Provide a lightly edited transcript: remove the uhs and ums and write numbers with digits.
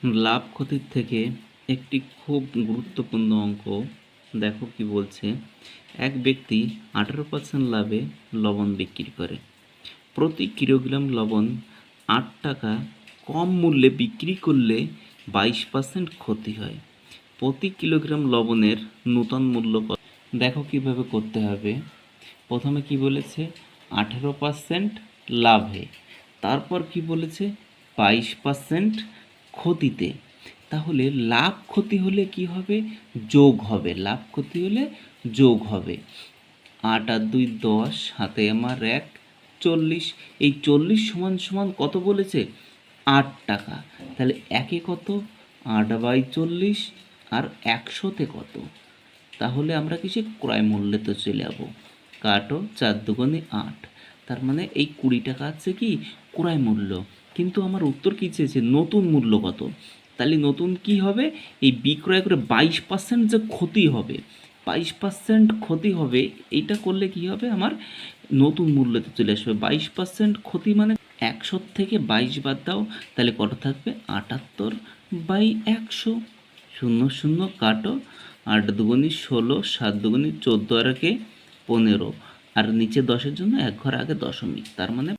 লাভ ক্ষতির থেকে একটি খুব গুরুত্বপূর্ণ অঙ্ক। দেখো কি বলছে। এক ব্যক্তি 18% লাভে লবণ বিক্রি করে। প্রতি কিলোগ্রাম লবণ 8 টাকা কম মূল্যে বিক্রি করলে 22% ক্ষতি হয়। প্রতি কিলোগ্রাম লবণের নূতন মূল্য কত? দেখো কিভাবে করতে হবে। প্রথমে কি বলেছে? 18% লাভে। তারপর কি বলেছে? 22% ক্ষতিতে। তাহলে লাভ ক্ষতি হলে কি হবে? যোগ হবে। লাভ ক্ষতি হলে যোগ হবে। 8 আর 2 10, হাতে আমার 1, 40। এই 40 সমান সমান কত বলেছে? 8 টাকা। তাহলে একে কত? 8/40। আর 100-তে কত? তাহলে আমরা কিসে? ক্রয় মূল্যতে চলে যাব। কাটো, 4 দুগুণে 8। তার মানে এই 20 টাকা আছে কি ক্রয় মূল্য। কিন্তু আমার উত্তর কী চেয়েছে? নতুন মূল্য কত? তাহলে নতুন কি হবে? এই বিক্রয় করে 22% যে ক্ষতি হবে, 22% ক্ষতি হবে। এইটা করলে কি হবে? আমার নতুন মূল্যতে চলে আসবে। 22% ক্ষতি মানে 100 থেকে 22 বাদ দাও, তাহলে কত থাকবে? 78/100। শূন্য শূন্য কাটো, 8 দুগুণে 16, 7 দুগুণে 14, আর একে 15। আর নিচে 10-এর জন্য এক ঘর আগে দশমিক, তার মানে